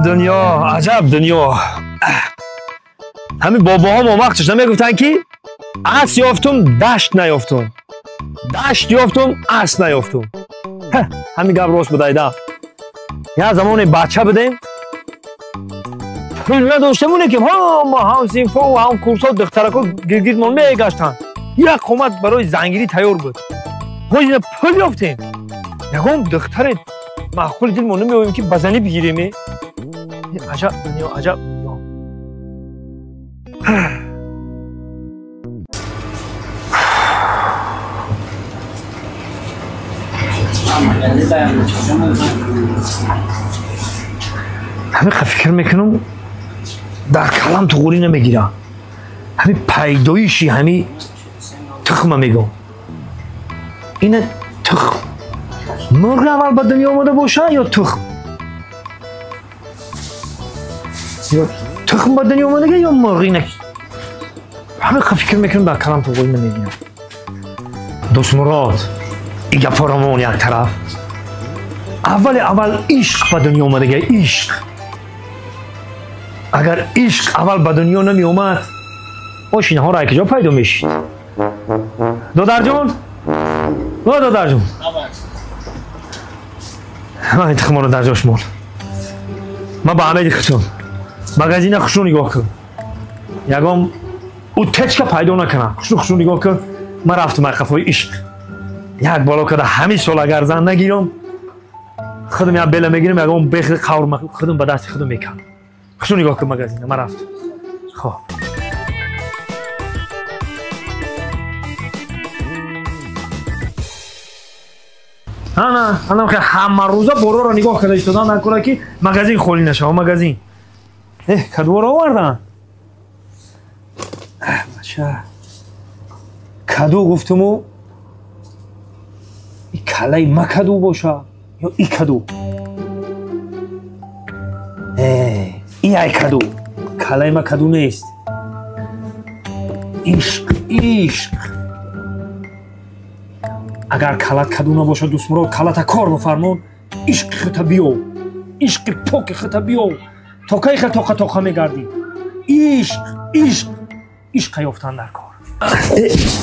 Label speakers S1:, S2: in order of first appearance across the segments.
S1: دنیا عجب دنیا. همین باباها ما وقتش نمیگفتن که اسب یافتم دشت نیافتم، دشت یافتم اسب نیافتم. همین گپ راست بوده ایده. یه زمان بچه بودیم پول نداشتمونه که ما هم صنفا و هم کورسا دخترکا گرگید ما میگشتن. یک قومت برای زنگیری تیار بود. ما پول یافتیم. یکم دختر معقول دل ما نمی‌آوریم که بزنی بگیریم. عجب دنیا عجب دنیا. همین فکر میکنم در کلام تو غوری نمیگیرم. همین پیدایشی همین تخم میگم. اینه تخم مرغ اول به دنیا آمده باشه یا تخم؟ یا تخم به دنیا آمده یا مرغ؟ اینه همین فکر میکنم در کلام تو غوری نمیگیرم. دوست مراد این گپا رو یک طرف. اول عشق به دنیا آمده گه. عشق اگر عشق اول به دنیا نمی اومد ماشین ها را یک جا پیدا میشید. دادر جون دادر جون من این تخمان رو در جاش مال. من به همه دیختم مگزین خوشو نگاه کن. یکم او تچکا پیدا نکنم. خوشو نگاه کن. من رفتم قفای عشق یک بالا کده همین سال اگر زن نگیرم خودم یک بله میگیرم یکم بخیر قور خودم به دست خودم میکنم. خوشو نگاه کن مگزینه. من رفتم. خب نه که همه روزا برو رو نگاه کرده ایستادن نکنه که مگزین خالی نشه. مگزین کدو رو آوردن. بچه کدو گفتم و این کلای ما کدو باشه یا این کدو؟ این ای کدو کلای ما کدو نیست. عشق اگر کلت کدو نباشه دوست مراد کلت کار بفرمون. عشق خطا بیو، عشق پاک خطا بیو تا کی خطا طاقه میگردی. عشق یافتن در کار.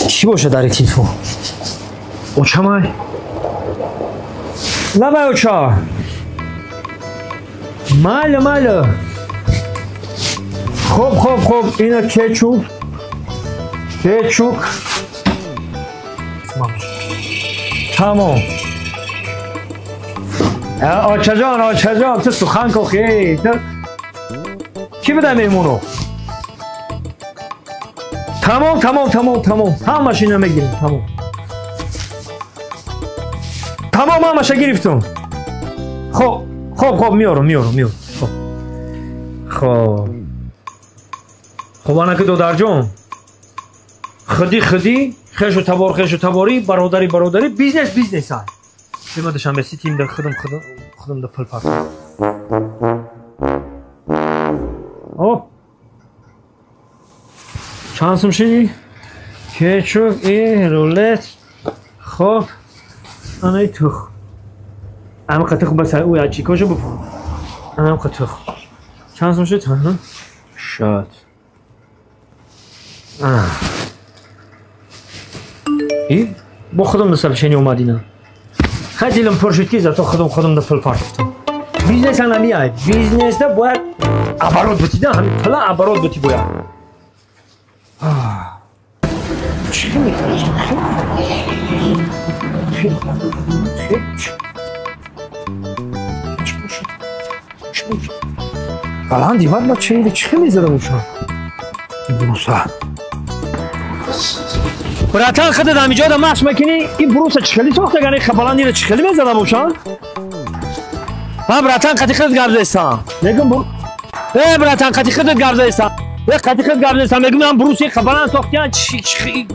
S1: چی باشه در تیفو؟ اوچه مای؟ لبه اوچه ماله خوب اینا کچوک تمام. آچه جان تو سخن که خیلی کی بده میمونو؟ تمام همش اینو میگیریم. تمام همش گرفتم. خب میارم. خب آنه که دادر جان خودی خیش و تباری برادری بیزنس های بیمه داشتم بسی تیم در خودم در پل پاک. چانسم شدی؟ کچوک ای رولت. خب آنه تخ اما قطع خوب بسر اوی چی کاشو بپن اما قطع خوب چانسم شد تانم شد. ای با خودم دستم چنی اومدی نه خیلی دیلم پر شد که زتا خودم در پل پارک افتم. بیزنس هم نمیاد. بیزنس ده باید عبارات بتی ده همین پلا عبارات بتی باید. چی میکنی؟ الان دیوار ما چی میزده باشم؟ بروسه براتان خودت همیجا دا مشت میکنی این بروسه چخلی ساخته گنی خبالان دیره چخلی میزده باشم؟ من براتان قطی خودت گرزه ایستم میگم براتان قطی خودت گرزه ایستم قطی خودت گرزه ایستم میگم من بروسی خبالان ساختیان چی؟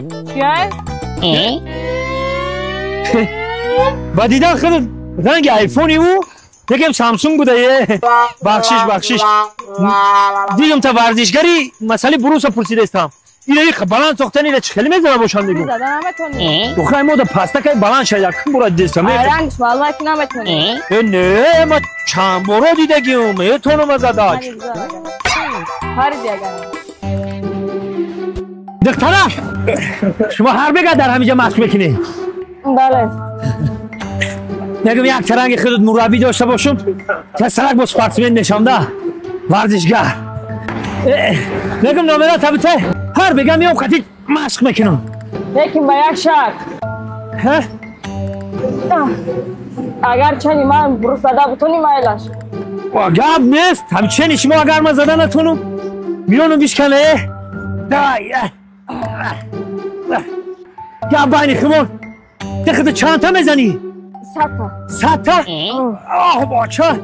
S1: با دیدن خودت رنگ ایفونی او یکم سامسونگ بوده یه بخشش دیگم تا ورزشگری مسئله بروس پرسیده استم اینه یک بلند ساختن اینه چخلی میزنه باشن دیگه
S2: زدن نمیتونی
S1: دختر ما پسته که بلند شد یکم برو دستم
S2: رنگش والله که نمیتونی
S1: نه ما چند بارو دیدگیم میتونم زداش
S2: هر دیگه
S1: دختره شما هر بگه در همینجا مشق بکنی
S2: بله
S1: نگم یک ترنگ خودت مربی داشته باشم که سرک با سپارتمن نشانده ورزشگر نگم نامره تبته هر بگم میام خطی مشق میکنم
S2: لیکن با یک شرط اگر چنی من برو زده بتونی مایلش
S1: گب نیست همین چنی شما اگر من زده نتونم میرونم بیشکنه گب بینی خمون دخت چند تا میزنی؟ 100 تا؟ آه باچه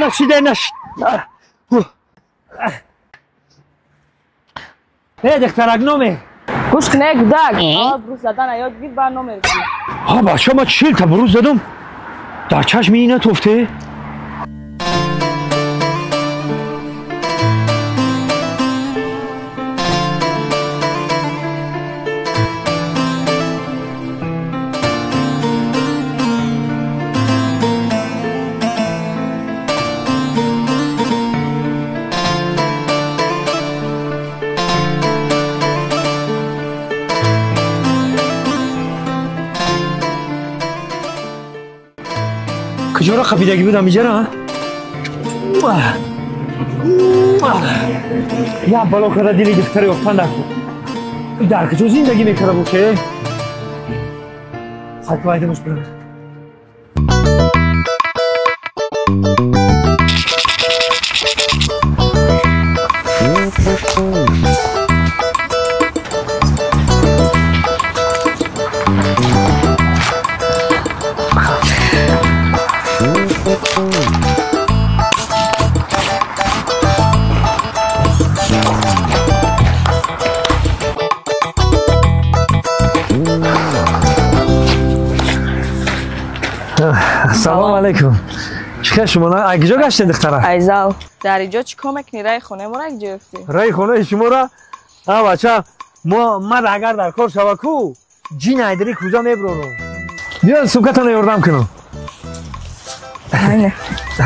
S1: نشیده نشید دختر اگنومه
S2: گوش کنه گدک بروز زدن یاد بگیر برنامه رو
S1: ها باشه ما 40 تا بروز زدم در چشم اینه توفته کجا خفیدگی بودم اینجا را یا بالا کرده دیلی دختری افتان در کجا زندگی میکرده باشه خط باید مش برم سلام علیکم چیکار شما نه کجا گشتین دختره
S2: ایزال در اینجا چیکار میکنی رای خونه ما را کجا گرفتی
S1: رای خونه شما را بچه ما اگر در کار شوه کو جین ایدری کجا میبرونم بیا سوکتان یاردم کنم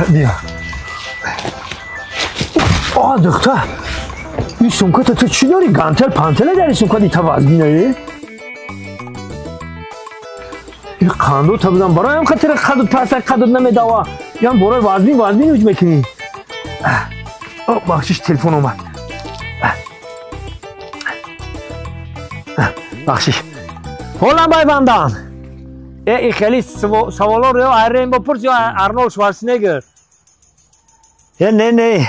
S1: بیا دختر این سمکت تو چی داری؟ گانتل پانتل داری سمکت ایتا وزنی این قندو تا بودم برای هم خطر قدود پسک قدود نمیداوا یا برای وزنی اوج میکنی بخشش تلفن اومد بخشش حالا بای بندان این خیلی سوالا رو ایرین با پرس یا ارنولد شوارزنگر نه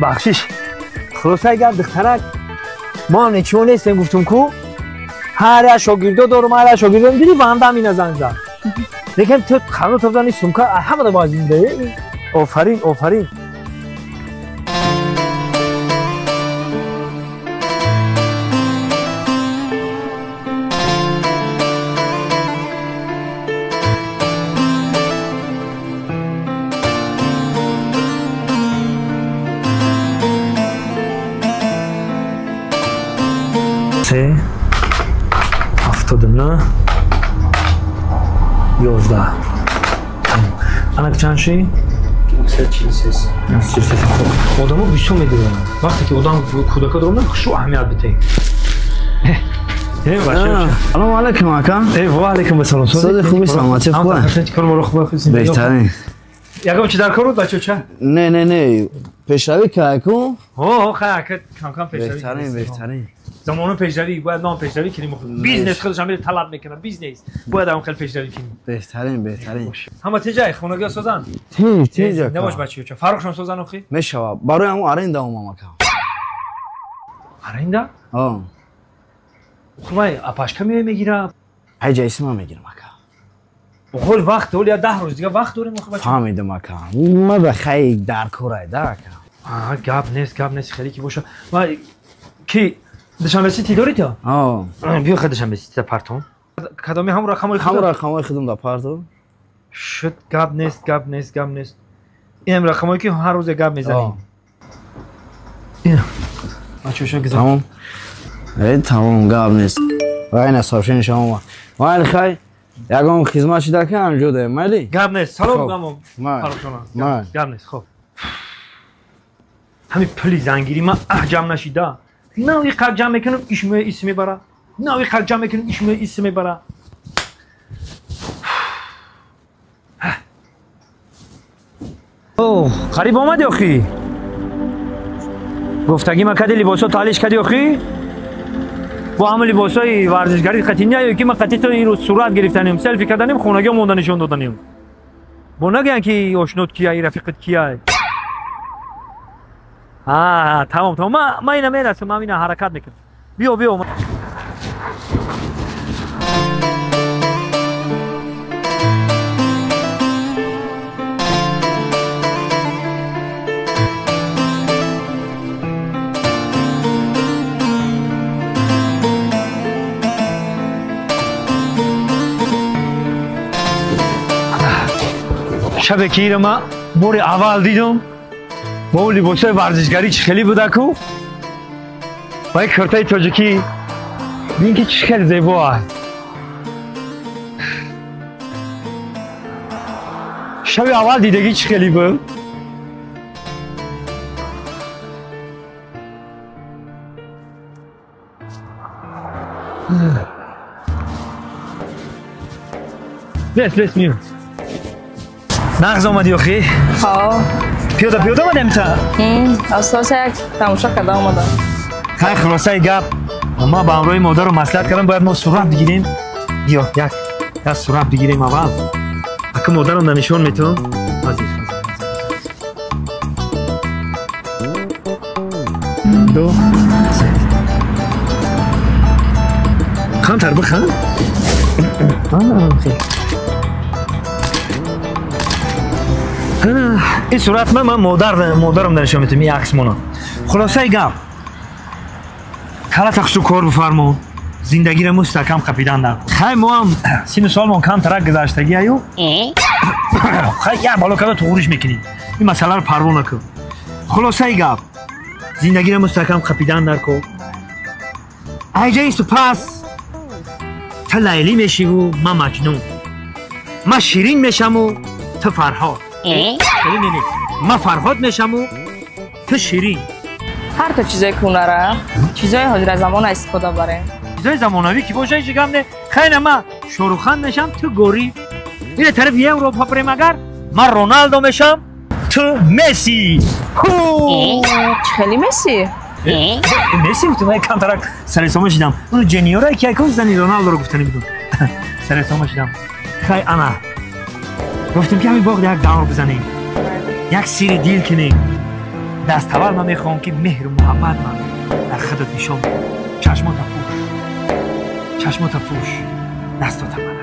S1: بخشش خلاصه اگر دخترک ما نچو نیستیم گفتم کو هر شاگردو دارم هر شاگردو دیدی بنده مینا زنگ زد لیکن تو خانو تو دانی سمکا همه رو بازی میده آفرین سه 79 11 انا چند شی؟ 346 آدمو بیشتر میدونن وقتی که آدم کودک دارم خشوع اهمیت بده
S3: سلام علیکم آقا
S1: و علیکم السلام
S3: صد خوبی سلامتی خوبه
S1: کار ما رو خوبه
S3: بهترین
S1: یکم چی در کار بود بچه چه؟
S3: نه پیشروی که کو
S1: خیلی کم پیشروی
S3: بهترین
S1: زمان پیشروی باید نام پیشروی کنیم بیزنس خودش هم طلب میکنه بیزنس باید هم خیلی پیشروی کنیم
S3: بهترین
S1: همه تیجای خونگی سازن
S3: تیجا
S1: نباش بچه چه فرق شما سازن اخی
S3: میشوا برای همون آرنده اومم آقا
S1: آرنده خوبه اپاشکا میگیرم
S3: ای جایسی ما میگیرم آقا
S1: بقول وقت دول یا 10 روز دیگه وقت داریم بچه
S3: فهمیدم آقا ما بخیر در کارای ده آقا
S1: گپ نیست خیلی کی باشه کی دشنبه سی داری تو بیا خود دشنبه سی پارتون کدامی هم رقم
S3: خودم در پارتو
S1: شد گاب نیست اینم رقمایی که هر روز گاب میزنیم اینا چوشو گذار
S3: تمام گاب نیست و این حسابشین شما ما خیلی یکم خدمت شده که انجوده مالی
S1: گاب نیست سلام گامم گاب نیست خب همین پلی زنگیری من جمع نشیده ناوی قد جمع میکنم اسمی برا ناوی قد جمع میکنم اسمی برا اوه قریب آمدی آخی گفتگی ما کدی لباسا تالیش کدی آخی با همه لباسای ورزشگری قطعی نیایی که من قطعی تو این رو صورت گرفتنیم سلفی کردنیم خونگی مونده نشون دادنیم با نگن که آشنات کیه رفیقت کیه تمام من اینا میرسم من اینا حرکت میکنم بیا شب که ما بار اول دیدم با اون لباسای ورزشگری چه خیلی بوده کو با یک کرتای تاجیکی ببین که چه خیلی زیبا شب اول دیدگی چه خیلی بود بس میو نغز آمدی آخی؟ پیاده آمدیم تا؟
S2: اساس یک تماشا کرده آمدم
S1: خیلی خلاصه گپ ما با همراه مادر رو مصلحت کردم باید ما صورت بگیریم بیا یک صورت بگیریم اول اگه مادر رو نشون میتون دو خان تر بخان خیلی این صورت من مادرم نشون میتونم این عکس مانا خلاصه گپ کلا تخصو کار بفرمون زندگی رو مستحکم خپیدن در خیلی ما هم سین سال ما کم ترک گذاشتگی ایو خیلی یک بالا کده تغورش میکنیم این مسئله رو پروا نکن خلاصه گپ زندگی رو مستحکم خپیدن در کو ایجا این پس تا لیلی میشی و من مجنون من شیرین میشم و تو فرهاد من فرهاد میشم و تو شیرین
S2: هر تا چیزای کناره چیزای حاضر زمان استفاده بره
S1: چیزای زمانوی که باشه هیچ گم نه خیلی من شاروخان میشم تو گوری این طرف یه اروپا بریم اگر من رونالدو میشم تو مسی
S2: خیلی مسی
S1: مسی تو من کم ترک سرسامه شدم اون جنیورایی که اکون زنی رونالدو رو گفتنی بدون سرسامه شدم خیلی انا گفتم که همین باقی یک دور بزنیم یک سیر دیل کنیم دست اول من میخوام که مهر و محبت من در خودت نشون بدم چشمات پوش دستات منم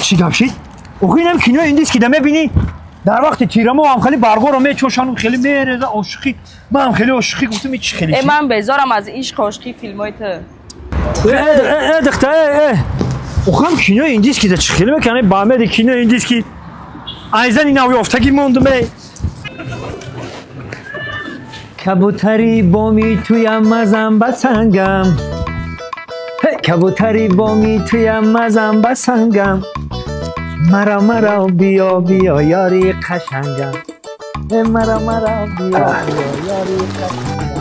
S1: چی گپ شد؟ اوخی اینم کینو این دیست که دمه بینی در وقت تیرمو هم خیلی برگو رو میچوشانم خیلی میرزه عاشقی من هم خیلی عاشقی گفتم این چی خیلی
S2: من بیزارم از عشق عاشقی فیلمای تو
S1: دختر اوخم کینو این دیست که چی خیلی میکنه با همه کینو این دیست که ایزن این اوی افتگی موندم کبوتری بامی تویم مزم بسنگم کبوتری بامی تویم مزم بسنگم مرا بیا یاری قشنگم مرا بیا یاری قشنگم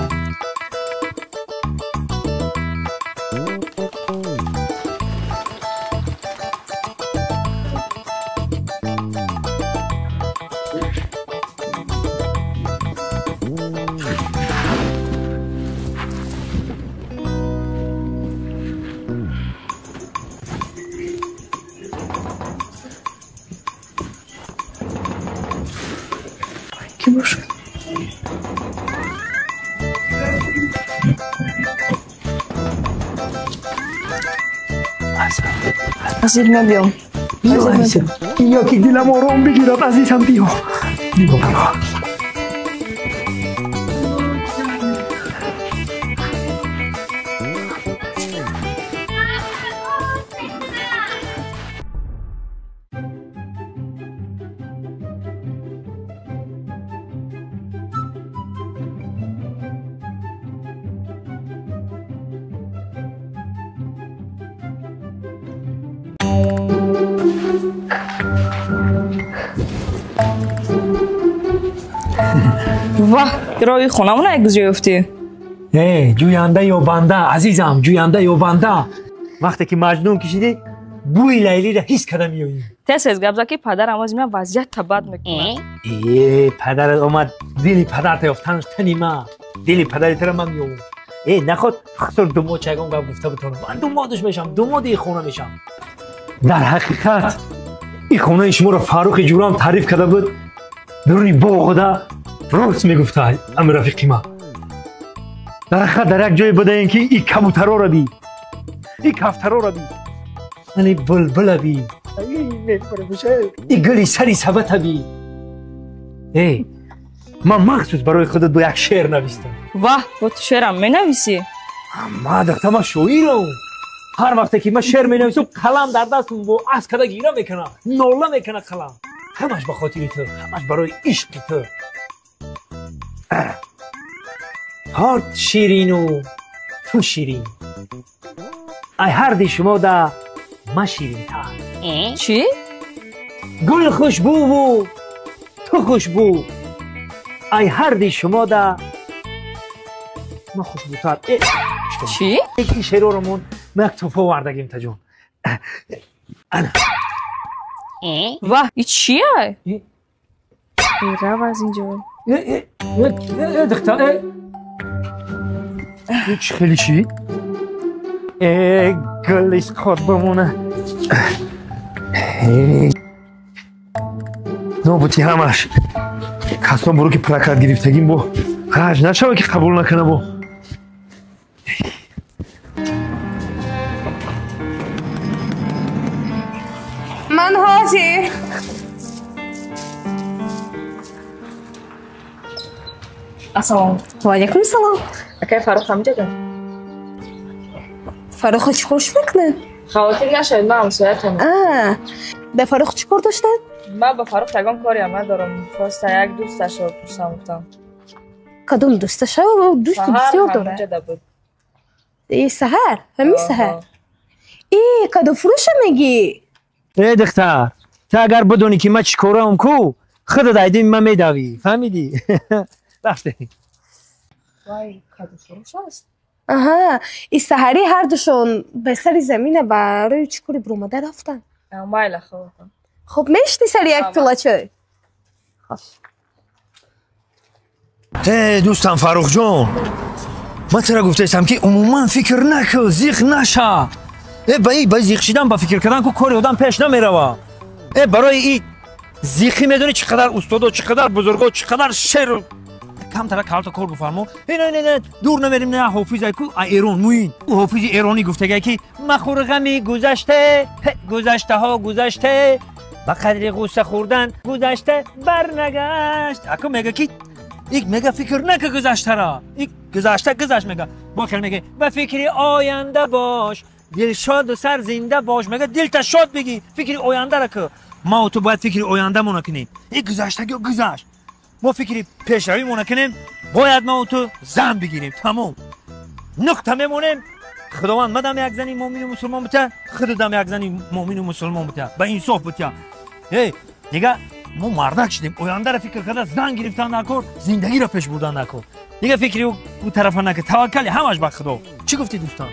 S2: باشه. عزیز من بیام.
S1: یا که دلم آرام بگیرد عزیزم بیا. بیا بیا.
S2: واه روی خونمون یک جای افتی.
S1: جوینده یا بنده عزیزم جوینده یا بنده وقتی که مجنون کشیدی بوی لیلی را حس کردم میایی.
S2: تسز گبزا که پدرم از من وضعیت تبد میکنه.
S1: پدرت اومد دلی پدرت یافتنش تنی ما دلی پدرت را من میام. نخواد خسر دوماد چگم گفت گفته بتونم من دومادش میشم دوماد این خونه میشم. در حقیقت این خونه شما را فاروق جوران تعریف کرده بود درونی باغ ده راست میگفته امیر رفیقی ما. در یک جای بوده اینکه این کبوترها را بی این کفترها را بی این بلبل بی این گلی سری سبت بی. من مخصوص برای خودت با یک شعر نویستم.
S2: واه با تو شعرم می نویسی؟
S1: ما دختر ما شاعرم. هر وقتی که من شعر می نویسم قلم در دستم با اسکده گیره میکنه ناله میکنه قلم. همش به خاطر تو همش برای عشق تو. هارت شیرین و تو شیرین ای هر دی شما ده ما شیرین تا.
S2: چی؟
S1: گل خوشبو و تو خوشبو ای هر دی شما ده ما خوشبو تر.
S2: چی؟
S1: یکی شعر رو مکتوب ها وردگیم تا جون.
S2: واه این چیه؟ رو از اینجا
S1: دختر چی خیلی چی؟ گلیس خود بمونه نابوتی همش کسان برو که پلکت گرفتگیم با غج نشوه که قبول نکنه با.
S4: من حاجی
S2: السلام
S4: و علیکم سلام.
S2: اکی فاروق همجا ده؟
S4: فاروق چی خوش میکنه؟
S2: خواتیر نشاید من همسایتم.
S4: به فاروق چی کار داشته؟
S2: من با فاروق یگان کاری هم ندارم. خواسته یک دوستش رو پرسم گفتم.
S4: کدوم دوستش رو؟ دوست بسیار داره.
S2: همجا ده بود.
S4: ای سهر همین سهر ای کدو فروش میگی؟
S1: دختر تا اگر بدونی که من چی کارم کو خودت ایدیم من میدوی فهمیدی؟ رفته
S2: وای کدو فروش هست؟
S4: آها ای سهری هر دوشون به سر زمینه برای چیکاری برومده رفتن.
S2: مایل خواه.
S4: خب میشتی سر یک پلاچه؟
S1: دوستم فاروق جان من ترا گفتم که عموما فکر نکن زیخ نشه. با زیخ شدن با فکر کردن که کاری آدم پیش نمیره. برای این زیخی میدونی چقدر استاد و چقدر بزرگ و چقدر شعر کم تر کارت کار بفرمو. نه دور نمیریم نه حافظ کو ایران موین او حافظ ایرانی گفته که مخور غمی گذشته گذشته ها گذشته با قدر غصه خوردن گذشته برنگشت. اکو میگه کی یک میگه فکر نکه گذشته را یک گذشته گذشت میگه با کل میگه و فکری آینده باش دل شاد و سر زنده باش. میگه دلت شاد بگی فکری آینده را که ما و تو باید فکری آینده مون کنیم. یک گذشته گذشت ما فکری پیشروی مون کنیم باید ما و تو زن بگیریم تمام نقطه میمونیم. خداوند مدام یک زنی مؤمن و مسلمان بته خودم یک زنی مؤمن و مسلمان بته با انصاف بته. دیگه ما مردک شدیم آینده را فکر کرده زن گرفتن نکن زندگی را پیش بردن نکن دیگه فکری او طرفا نکن توکل همش به خدا. چی گفتی دوستان؟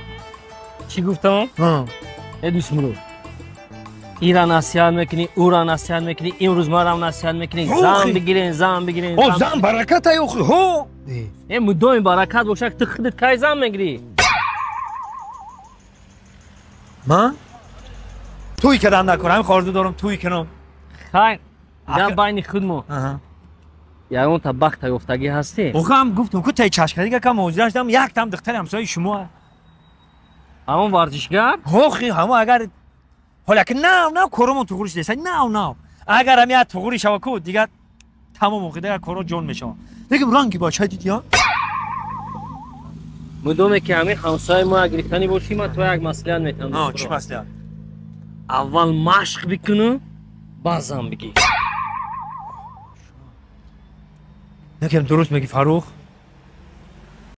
S5: چی گفتم؟ دوست مرو ایران نصیحت میکنی او را نصیحت میکنی امروز ما را نصیحت میکنی زن بگیرین
S1: او زن برکت ای اخی هو
S5: مدام برکت باشه تو خودت کی زن میگیری؟
S1: من توی کردن نکنم خارجو دارم توی کنم
S5: خیر در بین خودمو ягон та бахта гуфтагӣ ҳастӣ?
S1: اوخم گفتم که تای چشکری که موزیرش دم یک تام دختر همسایه شما
S5: ҳамон варзишгар?
S1: اوخی همه اگر حالا که نه کارمون تو خورش دیسه نه اگر هم یه تو خوری شوا کو دیگه تمام موقع دیگه کارو جون میشه دیگه رنگی با چای دیدی ها
S5: мудоме ки ҳамин ҳамсояи мо гирифтанӣ бошӣ ман то як маслиҳат метавонам.
S1: چی مسئله
S5: аввал машқ бикуну баъзан бигӣ.
S1: نکیم درست میگی فاروق